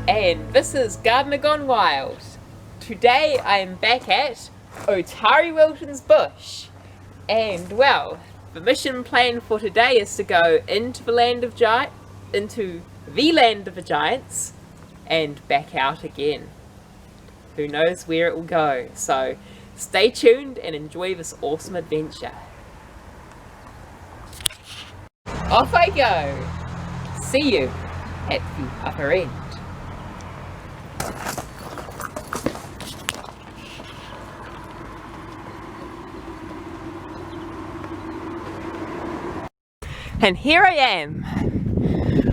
and this is Gardener Gone Wild. Today I am back at Otari-Wilton's bush, and well, the mission plan for today is to go into the land of the giants and back out again. Who knows where it will go, so stay tuned and enjoy this awesome adventure. Off I go! See you at the upper end. And here I am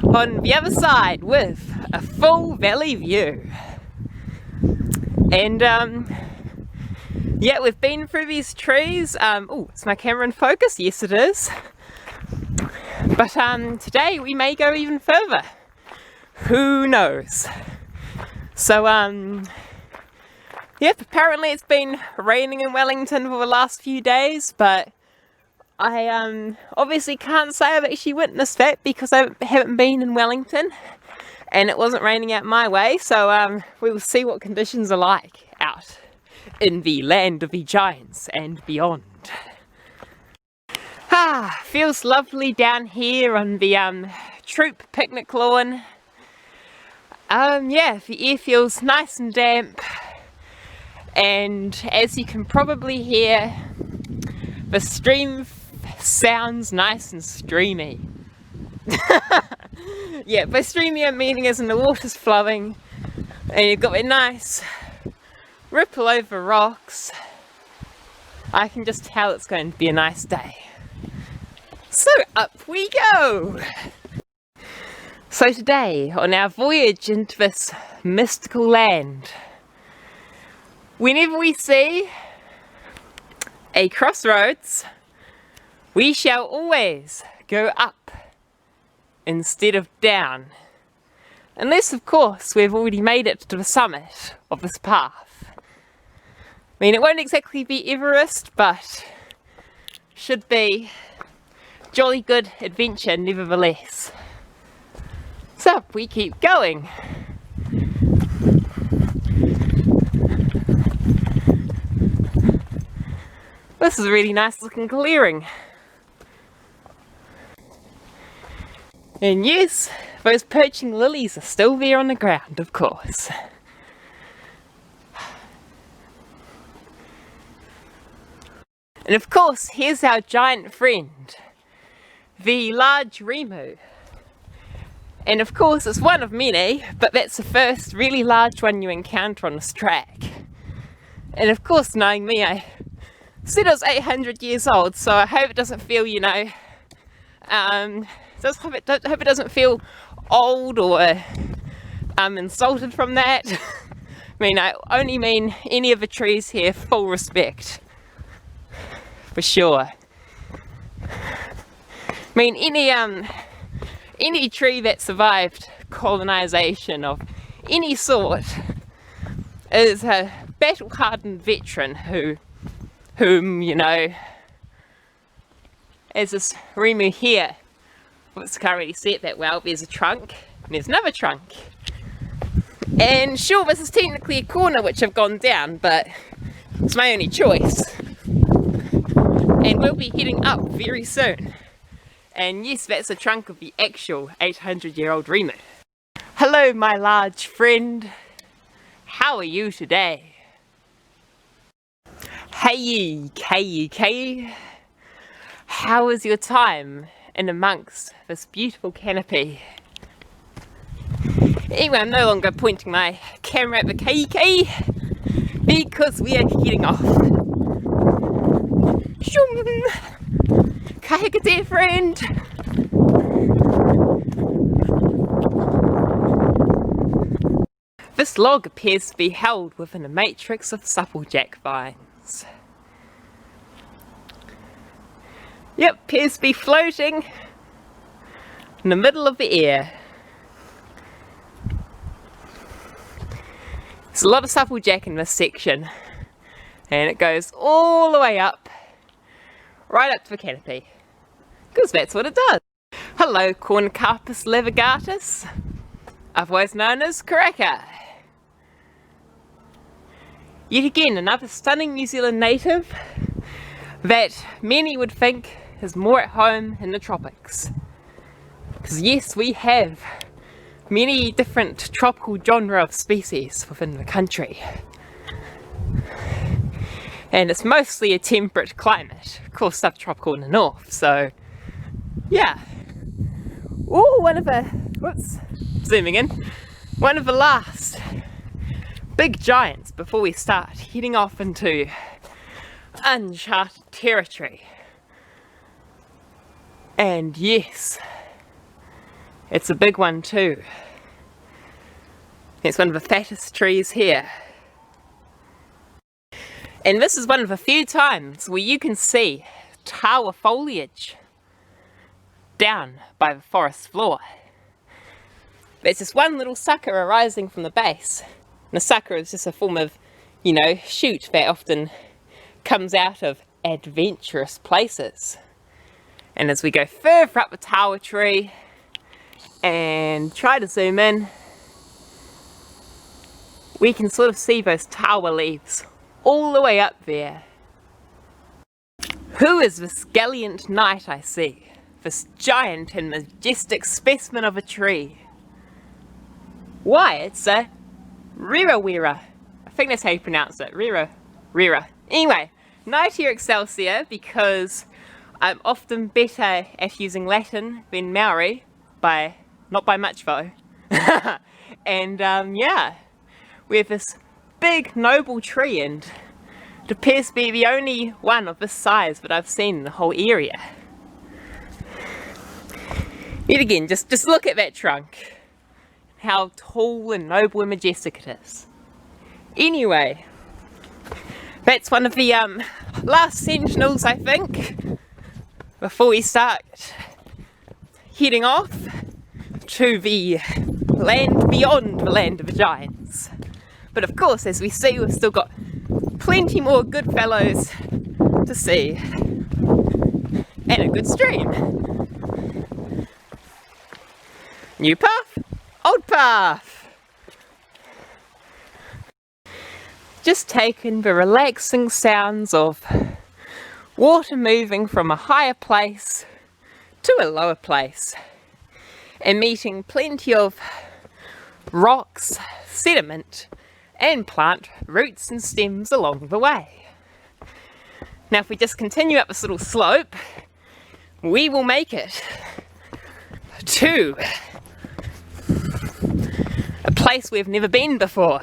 on the other side with a full valley view. And yeah, we've been through these trees. Oh, is my camera in focus? Yes, it is. But today we may go even further. Who knows? So yep, apparently it's been raining in Wellington for the last few days, but I obviously can't say I've actually witnessed that because I haven't been in Wellington and it wasn't raining out my way, so we will see what conditions are like out in the land of the giants and beyond. Ah, feels lovely down here on the troop picnic lawn. Yeah, the air feels nice and damp, and as you can probably hear, the stream sounds nice and streamy. Yeah, by streamy I'm meaning as in the water's flowing and you've got a nice ripple over rocks. I can just tell it's going to be a nice day. So up we go! So today, on our voyage into this mystical land, whenever we see a crossroads, we shall always go up instead of down. Unless, of course, we've already made it to the summit of this path. I mean, it won't exactly be Everest, but should be jolly good adventure nevertheless. So up we keep going. This is a really nice looking clearing. And yes, those perching lilies are still there on the ground, of course. And of course, here's our giant friend, the large remu. And of course, it's one of many, but that's the first really large one you encounter on this track. And of course, knowing me, I said it was 800 years old, so I hope it doesn't feel, you know, hope it doesn't feel old or insulted from that. I mean, I only mean any of the trees here, full respect, for sure. I mean, any tree that survived colonization of any sort is a battle-hardened veteran whom, you know, as this remu here, which can't really see it that well, there's a trunk, and there's another trunk. And sure, this is technically a corner which I've gone down, but it's my only choice. And we'll be heading up very soon. And yes, that's the trunk of the actual 800-year-old remu. Hello, my large friend. How are you today? Hey, how was your time in amongst this beautiful canopy? Anyway, I'm no longer pointing my camera at the Kohekohe because we are heading off. Kohekohe, friend! This log appears to be held within a matrix of supplejack vines. Yep, appears to be floating in the middle of the air. There's a lot of supplejack in this section, and it goes all the way up, right up to the canopy, because that's what it does. Hello, Corncarpus levigatus. otherwise known as Kohekohe. Yet again, another stunning New Zealand native that many would think is more at home in the tropics. Because yes, we have many different tropical genre of species within the country. And it's mostly a temperate climate, of course subtropical in the north, so yeah. Oh, zooming in, one of the last big giants before we start heading off into uncharted territory. And yes, it's a big one too. It's one of the fattest trees here. And this is one of the few times where you can see tawa foliage down by the forest floor. There's just one little sucker arising from the base. And the sucker is just a form of, shoot that often comes out of adventurous places. And as we go further up the tawa tree and try to zoom in, we can sort of see those tawa leaves all the way up there. Who is this gallant knight I see? This giant and majestic specimen of a tree. Why, it's a rira. I think that's how you pronounce it, rira. Anyway, Knight here Excelsior, because I'm often better at using Latin than Maori, not by much though. And yeah, we have this big noble tree, and it appears to be the only one of this size that I've seen in the whole area. Yet again, just look at that trunk. How tall and noble and majestic it is. Anyway, that's one of the last sentinels, I think, before we start heading off to the land beyond the land of the giants. But of course, as we see, we've still got plenty more good fellows to see, and a good stream. New path, old path. Just taking the relaxing sounds of water moving from a higher place to a lower place, and meeting plenty of rocks, sediment, and plant roots and stems along the way. Now if we just continue up this little slope, we will make it to a place we've never been before.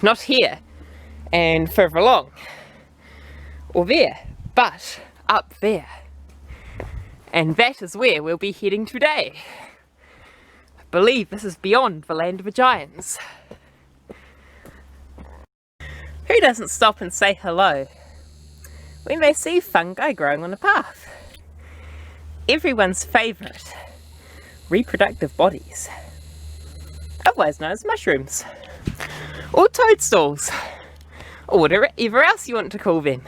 Not here and further along or there, but up there. And that is where we'll be heading today. I believe this is beyond the land of the giants. Who doesn't stop and say hello when they see fungi growing on a path? Everyone's favourite reproductive bodies, otherwise known as mushrooms, or toadstools, or whatever else you want to call them.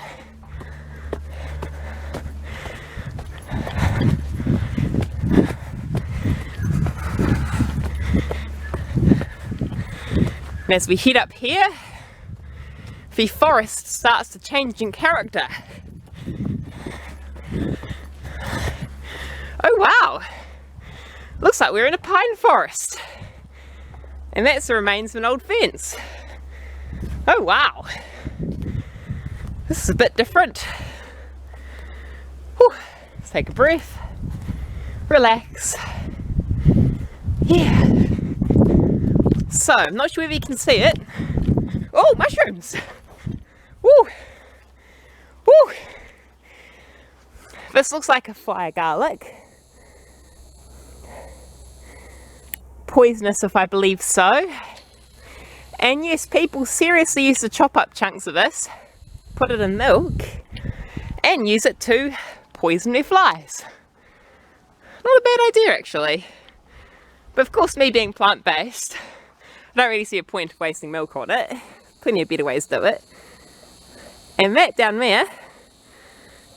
And as we head up here, the forest starts to change in character. Oh wow! Looks like we're in a pine forest. And that's the remains of an old fence. Oh wow! This is a bit different. Whew. Let's take a breath. Relax. Yeah. So, I'm not sure if you can see it. Oh, mushrooms! Woo! Woo! This looks like a fire garlic. Poisonous if I believe so. And yes, people seriously used to chop up chunks of this, put it in milk, and use it to poison their flies. Not a bad idea actually. But of course, me being plant-based, I don't really see a point of wasting milk on it. Plenty of better ways to do it. And that down there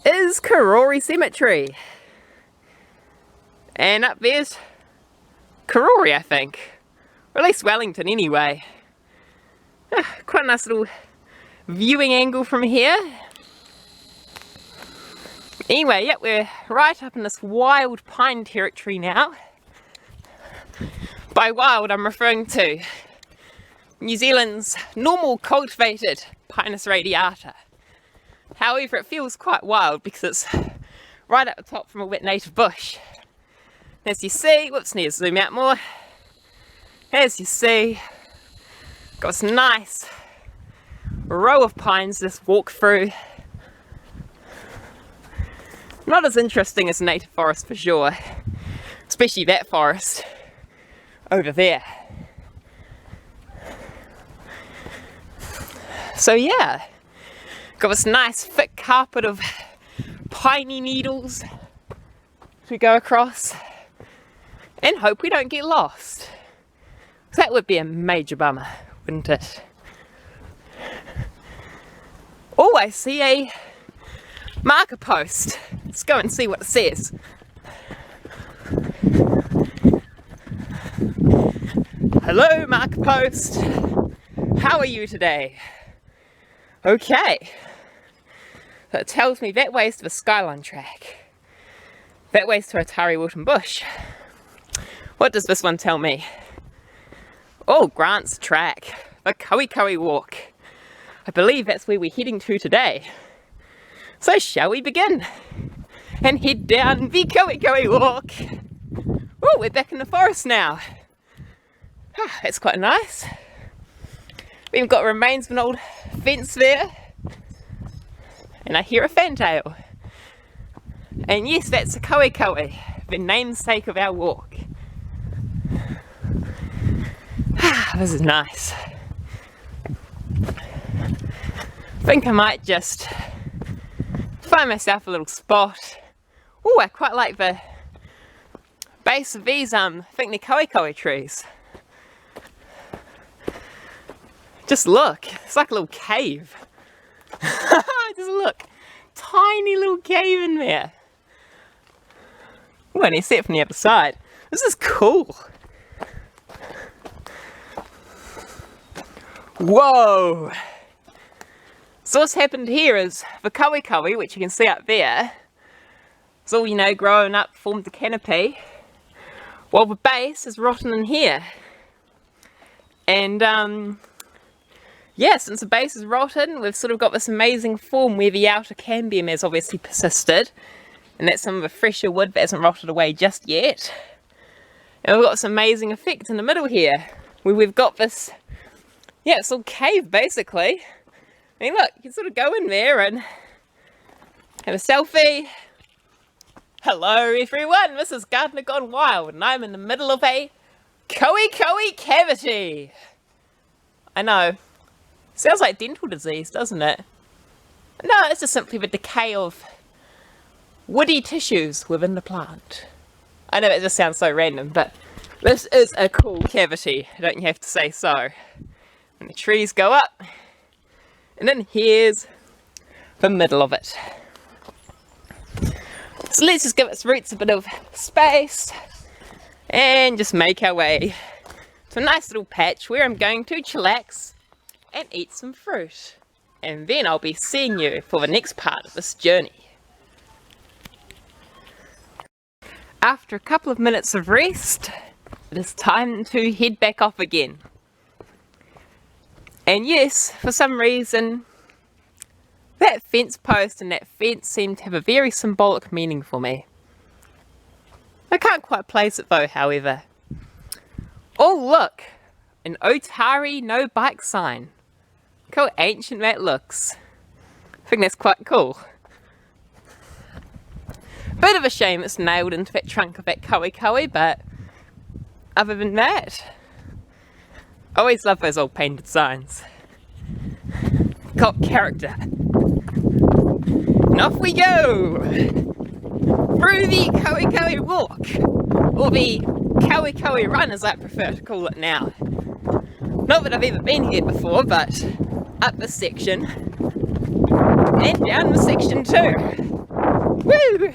is Karori Cemetery. And up there's Kohekohe, I think. Or at least Wellington anyway. Quite a nice little viewing angle from here. Anyway, yep, we're right up in this wild pine territory now. By wild, I'm referring to New Zealand's normal cultivated Pinus radiata. However, it feels quite wild because it's right up the top from a wet native bush. As you see, whoops, need to zoom out more. As you see, got this nice row of pines to just walk through. Not as interesting as native forest for sure, especially that forest over there. So yeah, got this nice thick carpet of piney needles to go across and hope we don't get lost. That would be a major bummer, wouldn't it? Oh, I see a marker post. Let's go and see what it says. Hello, marker post. How are you today? Okay. So it tells me that way's to the Skyline track. That way's to Otari-Wilton bush. What does this one tell me? Oh, Grant's track. The Kohekohe walk. I believe that's where we're heading to today. So shall we begin? And head down the Kohekohe walk. Oh, we're back in the forest now. That's quite nice. We've got remains of an old fence there. And I hear a fantail. And yes, that's a Kohekohe, the namesake of our walk. This is nice. I think I might just find myself a little spot. Oh, I quite like the base of these, I think they're Kohekohe trees. Just look, it's like a little cave. Just look, tiny little cave in there. Oh, and I see it from the other side. This is cool. Whoa! So what's happened here is the Kohekohe, which you can see up there, it's all, you know, growing up, formed the canopy, while the base is rotten in here. And yeah, since the base is rotten, we've sort of got this amazing form where the outer cambium has obviously persisted, and that's some of the fresher wood that hasn't rotted away just yet. And we've got this amazing effect in the middle here, where we've got this, yeah, it's all cave basically. I mean, look, you can sort of go in there and have a selfie. Hello everyone, this is Gardener Gone Wild, and I'm in the middle of a Kohekohe cavity. I know, sounds like dental disease, doesn't it? No, it's just simply the decay of woody tissues within the plant. I know it just sounds so random, but this is a cool cavity, don't you have to say so? And the trees go up, and then here's the middle of it. So let's just give its roots a bit of space and just make our way to a nice little patch where I'm going to chillax and eat some fruit. And then I'll be seeing you for the next part of this journey. After a couple of minutes of rest, it is time to head back off again. And yes, for some reason, that fence post and that fence seem to have a very symbolic meaning for me. I can't quite place it though, however. Oh look, an Otari no bike sign. Look how ancient that looks. I think that's quite cool. Bit of a shame it's nailed into that trunk of that Kohekohe, but other than that, I always love those old painted signs. Got character. And off we go! Through the Kohekohe walk, or the Kohekohe run as I prefer to call it now. Not that I've ever been here before, but up this section, and down this section too. Woo!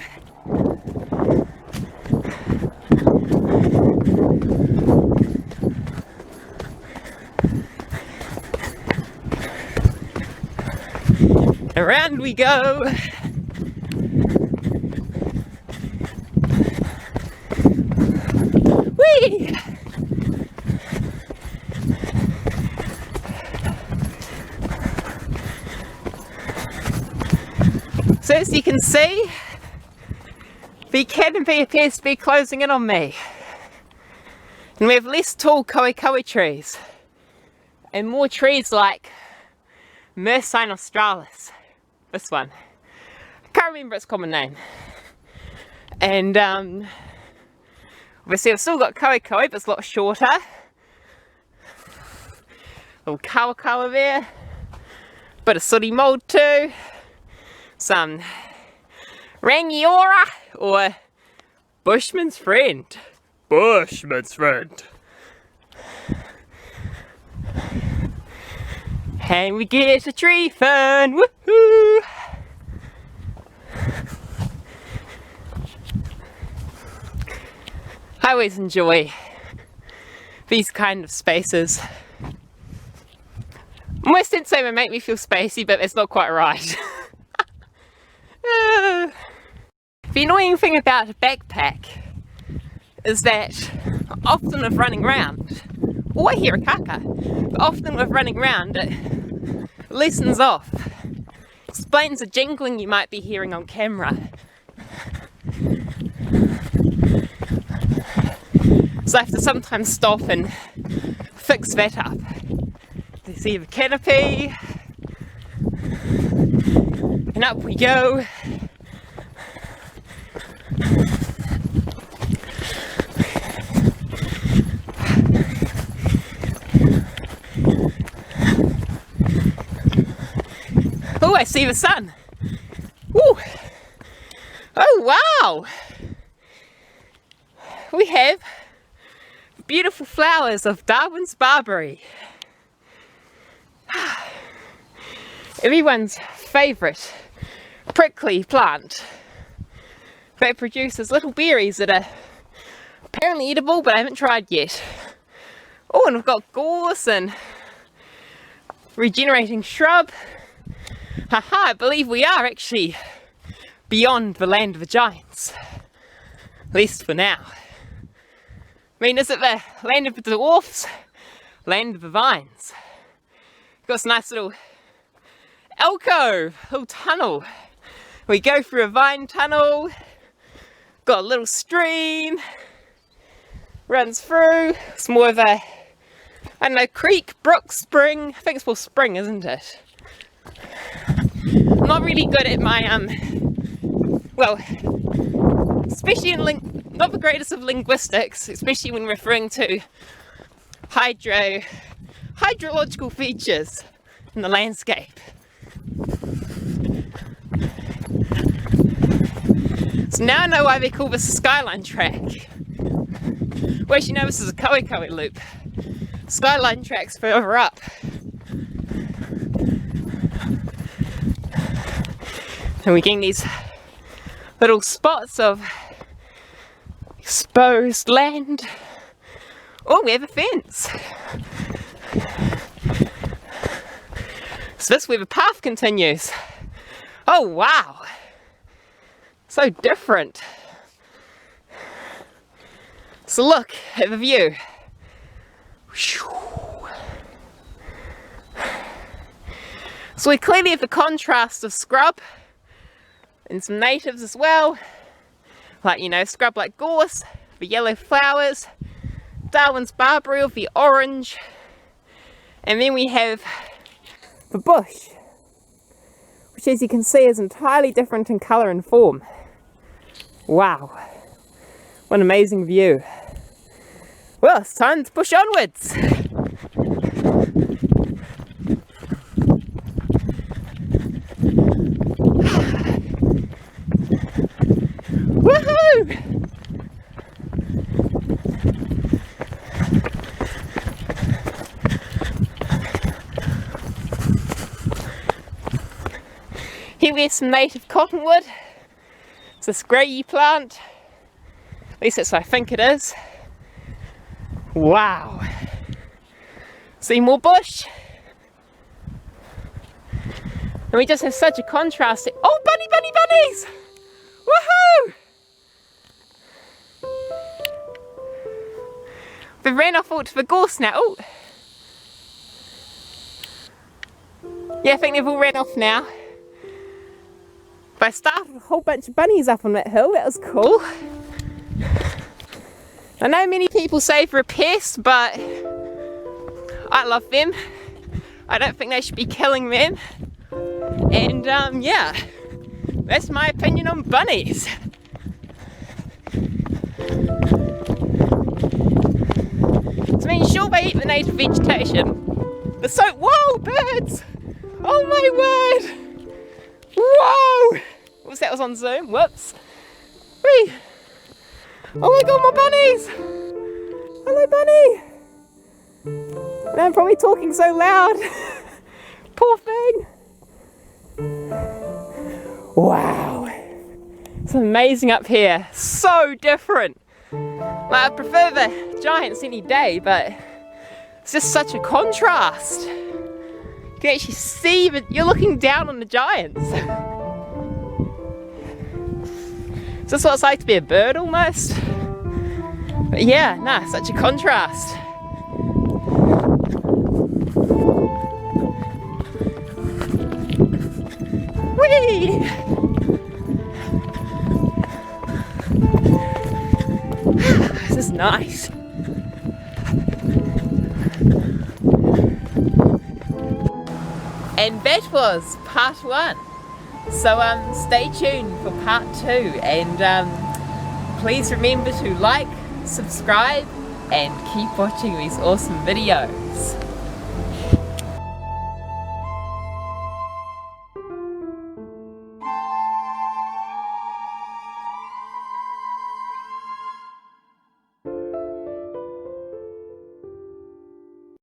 around we go. Whee! So as you can see, the canopy appears to be closing in on me. And we have less tall Kohekohe trees and more trees like Myrcine australis. This one. I can't remember its common name. And obviously I've still got Kohekohe, but it's a lot shorter. Little kawa there. Bit of sooty mould too. Some Rangiora or Bushman's friend. Bushman's friend. And we get a tree fern. Woohoo! I always enjoy these kind of spaces. Almost didn't say it would make me feel spacey, but it's not quite right. The annoying thing about a backpack is that often with running around, or I hear a kaka, but often with running around it loosens off. Explains the jingling you might be hearing on camera. So I have to sometimes stop and fix that up. You see the canopy, and up we go. Oh, I see the sun. Woo. Oh wow! We have beautiful flowers of Darwin's barberry. Everyone's favourite prickly plant that produces little berries that are apparently edible, but I haven't tried yet. Oh, and we've got gorse and regenerating shrub. Haha, I believe we are actually beyond the land of the giants. At least for now. I mean, is it the land of the dwarfs? Land of the vines? Got this nice little alcove, little tunnel. We go through a vine tunnel. Got a little stream. Runs through. It's more of a, I don't know, creek, brook, spring. I think it's called spring, isn't it? I'm not really good at my, well, especially in not the greatest of linguistics, especially when referring to hydrological features in the landscape. So now I know why they call this a skyline track. Well, actually, no, this is a Kohekohe loop. Skyline track's further up. And we're getting these little spots of exposed land. Oh, we have a fence. So this is where the path continues. Oh wow, so different. So look at the view. So we clearly have the contrast of scrub and some natives as well. Like, you know, scrub like gorse, the yellow flowers, Darwin's barberry with the orange, and then we have the bush, which as you can see is entirely different in colour and form. Wow, what an amazing view. Well, it's time to push onwards. Woohoo! Here we have some native cottonwood. It's this greyy plant. At least that's what I think it is. Wow. See more bush. And we just have such a contrast. Oh, bunnies! Woohoo! They ran off all to the gorse now. Oh. Yeah, I think they've all ran off now. But I started a whole bunch of bunnies up on that hill. That was cool. I know many people say they're a pest, but I love them. I don't think they should be killing them. And yeah, that's my opinion on bunnies. I mean, sure, they eat the native vegetation. But so, whoa, birds! Oh my word! Whoa! What was that? Was on Zoom? Whoops. Whee! Oh my god, my bunnies! Hello, bunny! And I'm probably talking so loud. Poor thing. Wow. It's amazing up here. So different. Like, I prefer the giants any day, but it's just such a contrast. You can actually see that you're looking down on the giants. Is this what it's like to be a bird almost? But yeah, nah, such a contrast. Whee! This is nice. And that was part 1. So stay tuned for part 2, and please remember to like, subscribe, and keep watching these awesome videos.